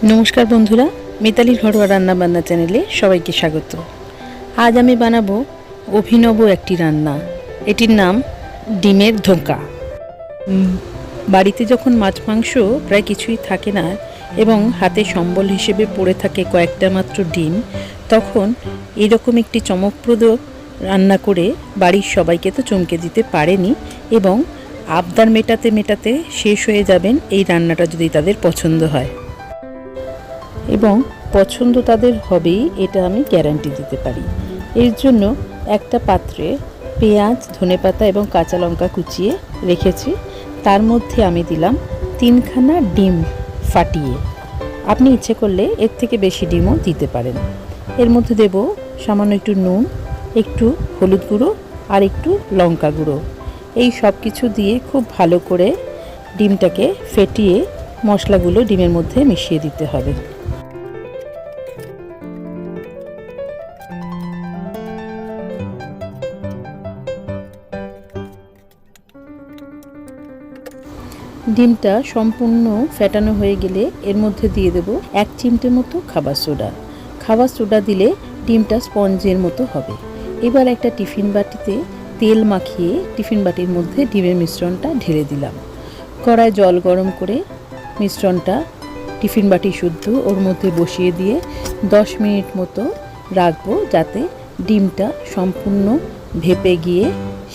नमस्कार बंधुरा मितालिर घरोया रान्नाबान्ना चैनेले सबाइके स्वागत। आज आमी बानाबो अभिनव एकटी रान्ना। एटिर नाम डिमेर धोका। बाड़ीते जखन माछ मांस प्राय किछुई थाके ना एबं हाथे सम्बल हिसेबे पड़े थाके कयेकटा मात्र डिम, तखन एरकम एकटी चमकप्रद रान्ना करे बाड़ीर सबाइके तो चमके दिते पारेनी एबं आबदार मेटाते मेटाते शेष हये जाबेन एई रान्नाटा जोदि तादेर पछन्द हय এবং পছন্দ তাদের হবেই, এটা আমি গ্যারান্টি দিতে পারি। এর জন্য একটা পাত্রে পেঁয়াজ, ধনেপাতা এবং কাঁচা লঙ্কা কুচিয়ে রেখেছি। তার মধ্যে আমি দিলাম 3খানা ডিম ফাটিয়ে। আপনি ইচ্ছে করলে এর থেকে বেশি ডিমও দিতে পারেন। এর মধ্যে দেব সামান্য একটু নুন, একটু হলুদ গুঁড়ো আর একটু লঙ্কা গুঁড়ো। এই সব কিছু দিয়ে খুব ভালো করে ডিমটাকে ফেটিয়ে মশলাগুলো ডিমের মধ্যে মিশিয়ে দিতে হবে। ডিমটা সম্পূর্ণ ফেটানো হয়ে গেলে এর মধ্যে দিয়ে দেব 1 চিমটে মতো খাবার সোডা। খাবার সোডা দিলে ডিমটা স্পঞ্জের মতো হবে। এবার একটা টিফিন বাটিতে তেল মাখিয়ে টিফিন বাটির মধ্যে ডিমের মিশ্রণটা ঢেলে দিলাম। কড়ায় জল গরম করে মিশ্রণটা টিফিন বাটি শুদ্ধ ওর মধ্যে বসিয়ে দিয়ে 10 মিনিট মতো রাখবো, যাতে ডিমটা সম্পূর্ণ ভেপে গিয়ে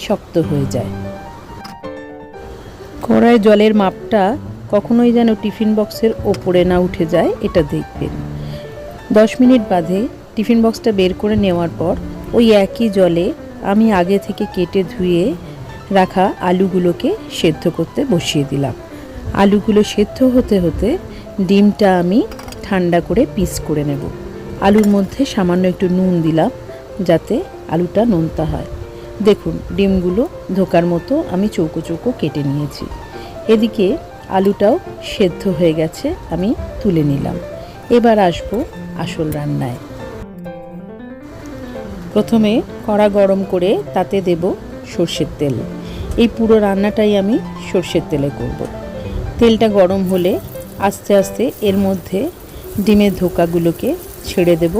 শক্ত হয়ে যায়। কড়ায় জলের মাপটা কখনোই যেন টিফিন বক্সের ওপরে না উঠে যায়, এটা দেখবেন। 10 মিনিট বাদে টিফিন বক্সটা বের করে নেওয়ার পর ওই একই জলে আমি আগে থেকে কেটে ধুয়ে রাখা আলুগুলোকে সেদ্ধ করতে বসিয়ে দিলাম। আলুগুলো সেদ্ধ হতে হতে ডিমটা আমি ঠান্ডা করে পিস করে নেব। আলুর মধ্যে সামান্য একটু নুন দিলাম যাতে আলুটা নোনতা হয়। দেখুন ডিমগুলো ধোকার মতো আমি চৌকো চৌকো কেটে নিয়েছি। এদিকে আলুটাও সেদ্ধ হয়ে গেছে, আমি তুলে নিলাম। এবার আসবো আসল রান্নায়। প্রথমে কড়া গরম করে তাতে দেব সর্ষের তেল। এই পুরো রান্নাটাই আমি সর্ষের তেলে করব। তেলটা গরম হলে আস্তে আস্তে এর মধ্যে ডিমের ধোকাগুলোকে ছেড়ে দেব,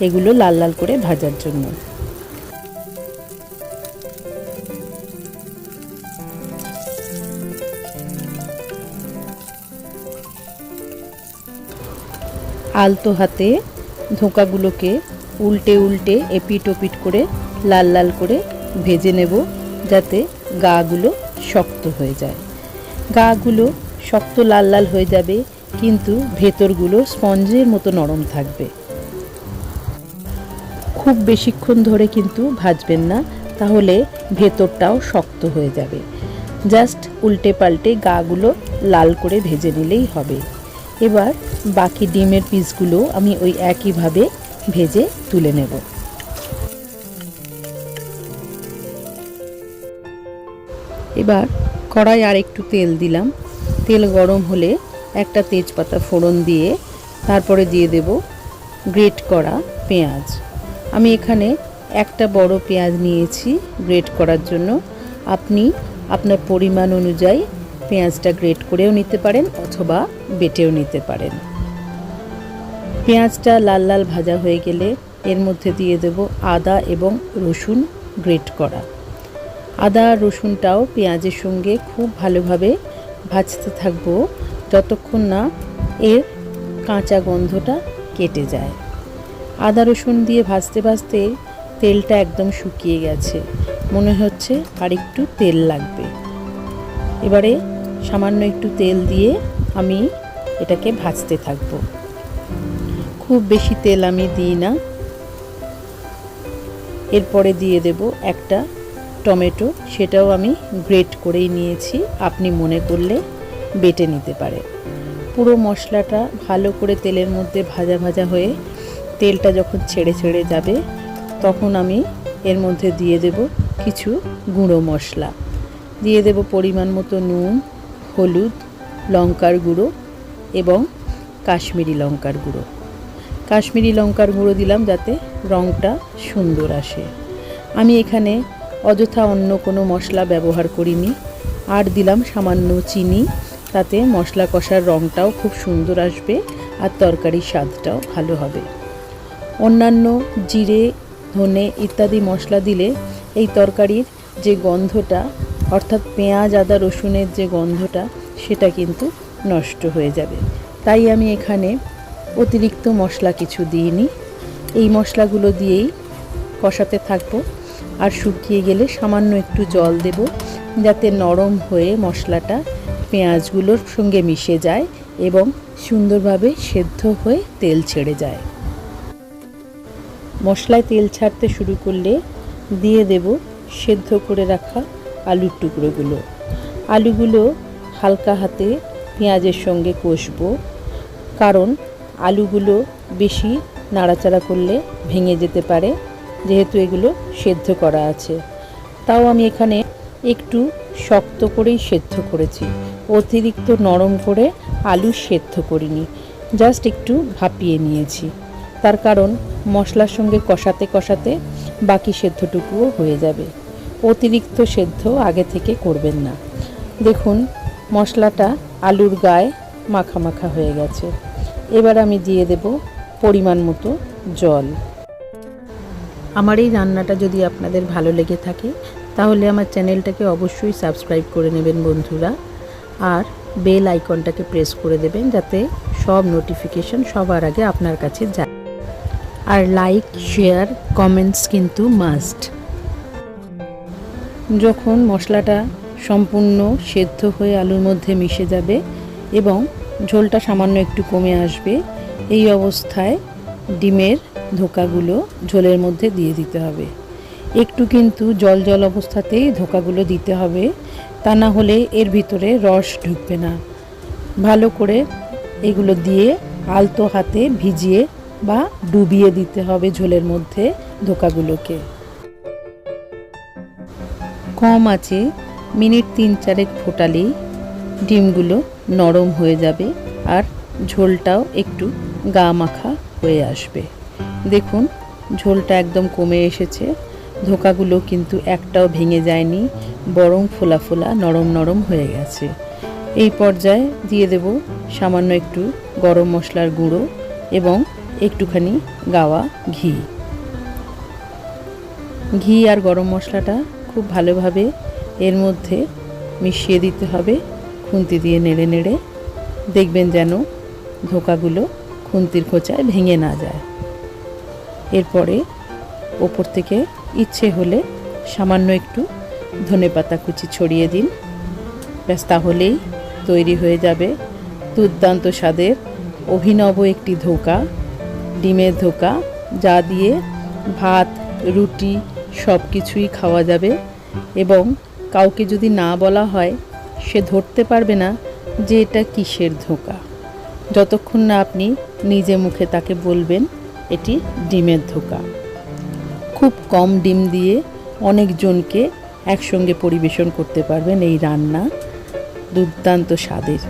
এগুলো লাল লাল করে ভাজার জন্য। আলতো হাতে ধোকাগুলোকে উল্টে উল্টে এপিট ওপিট করে লাল লাল করে ভেজে নেব, যাতে গাগুলো শক্ত হয়ে যায়। গাগুলো শক্ত লাল লাল হয়ে যাবে, কিন্তু ভেতরগুলো স্পঞ্জের মতো নরম থাকবে। খুব বেশিক্ষণ ধরে কিন্তু ভাজবেন না, তাহলে ভেতরটাও শক্ত হয়ে যাবে। জাস্ট উল্টে পাল্টে গাগুলো লাল করে ভেজে নিলেই হবে। এবার বাকি ডিমের পিসগুলো আমি ওই একইভাবে ভেজে তুলে নেব। এবার কড়াই আর একটু তেল দিলাম। তেল গরম হলে একটা তেজপাতা ফোড়ন দিয়ে তারপরে দিয়ে দেব গ্রেট করা পেঁয়াজ। আমি এখানে একটা বড় পেঁয়াজ নিয়েছি গ্রেট করার জন্য। আপনি আপনার পরিমাণ অনুযায়ী পেঁয়াজটা গ্রেট করেও নিতে পারেন অথবা বেটেও নিতে পারেন। পেঁয়াজটা লাল লাল ভাজা হয়ে গেলে এর মধ্যে দিয়ে দেব আদা এবং রসুন গ্রেট করা। আদা আর রসুনটাও পেঁয়াজের সঙ্গে খুব ভালোভাবে ভাজতে থাকবো যতক্ষণ না এর কাঁচা গন্ধটা কেটে যায়। আদা রসুন দিয়ে ভাজতে ভাজতে তেলটা একদম শুকিয়ে গেছে, মনে হচ্ছে আর একটু তেল লাগবে। এবারে সামান্য একটু তেল দিয়ে আমি এটাকে ভাজতে থাকব। খুব বেশি তেল আমি দিই না। এরপরে দিয়ে দেব একটা টমেটো, সেটাও আমি গ্রেট করেই নিয়েছি, আপনি মনে করলে বেটে নিতে পারেন। পুরো মশলাটা ভালো করে তেলের মধ্যে ভাজা ভাজা হয়ে তেলটা যখন ছেড়ে ছেড়ে যাবে, তখন আমি এর মধ্যে দিয়ে দেব কিছু গুঁড়ো মশলা। দিয়ে দেব পরিমাণ মতো নুন, হলুদ, লঙ্কার গুঁড়ো এবং কাশ্মীরি লঙ্কার গুঁড়ো। কাশ্মীরি লঙ্কার গুঁড়ো দিলাম যাতে রঙটা সুন্দর আসে। আমি এখানে অযথা অন্য কোনো মশলা ব্যবহার করিনি। আর দিলাম সামান্য চিনি, তাতে মশলা কষার রঙটাও খুব সুন্দর আসবে আর তরকারির স্বাদটাও ভালো হবে। অন্যান্য জিরে, ধনে ইত্যাদি মশলা দিলে এই তরকারির যে গন্ধটা, অর্থাৎ পেঁয়াজ, আদা, রসুনের যে গন্ধটা, সেটা কিন্তু নষ্ট হয়ে যাবে। তাই আমি এখানে অতিরিক্ত মশলা কিছু দিইনি। এই মশলাগুলো দিয়েই কষাতে থাকবো। আর শুকিয়ে গেলে সামান্য একটু জল দেব, যাতে নরম হয়ে মশলাটা পেঁয়াজগুলোর সঙ্গে মিশে যায় এবং সুন্দরভাবে সেদ্ধ হয়ে তেল ছেড়ে যায়। মশলায় তেল ছাড়তে শুরু করলে দিয়ে দেব সেদ্ধ করে রাখা আলুর টুকরোগুলো। আলুগুলো হালকা হাতে পেঁয়াজের সঙ্গে কষবো, কারণ আলুগুলো বেশি নাড়াচাড়া করলে ভেঙে যেতে পারে, যেহেতু এগুলো সেদ্ধ করা আছে। তাও আমি এখানে একটু শক্ত করেই সেদ্ধ করেছি, অতিরিক্ত নরম করে আলু সেদ্ধ করিনি, জাস্ট একটু ভাপিয়ে নিয়েছি। তার কারণ মশলার সঙ্গে কষাতে কষাতে বাকি সেদ্ধটুকুও হয়ে যাবে। অতিরিক্ত সেদ্ধ আগে থেকে করবেন না। দেখুন মশলাটা আলুর গায়ে মাখা মাখা হয়ে গেছে। এবার আমি দিয়ে দেব পরিমাণ মতো জল। আমার এই রান্নাটা যদি আপনাদের ভালো লেগে থাকে তাহলে আমার চ্যানেলটাকে অবশ্যই সাবস্ক্রাইব করে নেবেন বন্ধুরা, আর বেল আইকনটাকে প্রেস করে দেবেন, যাতে সব নোটিফিকেশন সবার আগে আপনার কাছে যায়। আর লাইক, শেয়ার, কমেন্টস কিন্তু মাস্ট। যখন মশলাটা সম্পূর্ণ সেদ্ধ হয়ে আলুর মধ্যে মিশে যাবে এবং ঝোলটা সামান্য একটু কমে আসবে, এই অবস্থায় ডিমের ধোকাগুলো ঝোলের মধ্যে দিয়ে দিতে হবে। একটু কিন্তু জল জল অবস্থাতেই ধোকাগুলো দিতে হবে, তা না হলে এর ভিতরে রস ঢুকবে না। ভালো করে এগুলো দিয়ে আলতো হাতে ভিজিয়ে বা ডুবিয়ে দিতে হবে ঝোলের মধ্যে ধোকাগুলোকে। কম আছে মিনিট 3-4 ফোটালেই ডিমগুলো নরম হয়ে যাবে আর ঝোলটাও একটু গা মাখা হয়ে আসবে। দেখুন ঝোলটা একদম কমে এসেছে, ধোকাগুলো কিন্তু একটাও ভেঙে যায়নি, বরং ফোলা ফোলা নরম নরম হয়ে গেছে। এই পর্যায়ে দিয়ে দেব সামান্য একটু গরম মশলার গুঁড়ো এবং একটুখানি গাওয়া ঘি। ঘি আর গরম মশলাটা খুব ভালোভাবে এর মধ্যে মিশিয়ে দিতে হবে, খুন্তি দিয়ে নেড়ে নেড়ে। দেখবেন যেন ধোকাগুলো খুন্তির খোঁচায় ভেঙে না যায়। এরপরে ওপর থেকে ইচ্ছে হলে সামান্য একটু ধনেপাতা কুচি ছড়িয়ে দিন। ব্যাস, তাহলেই তৈরি হয়ে যাবে দুর্দান্ত স্বাদের অভিনব একটি ধোকা, ডিমের ধোকা, যা দিয়ে ভাত, রুটি সব কিছুই খাওয়া যাবে। এবং কাউকে যদি না বলা হয়, সে ধরতে পারবে না যে এটা কিসের ধোকা, যতক্ষণ না আপনি নিজে মুখে তাকে বলবেন এটি ডিমের ধোকা। খুব কম ডিম দিয়ে অনেকজনকে একসঙ্গে পরিবেশন করতে পারবেন এই রান্না, দুর্দান্ত স্বাদের।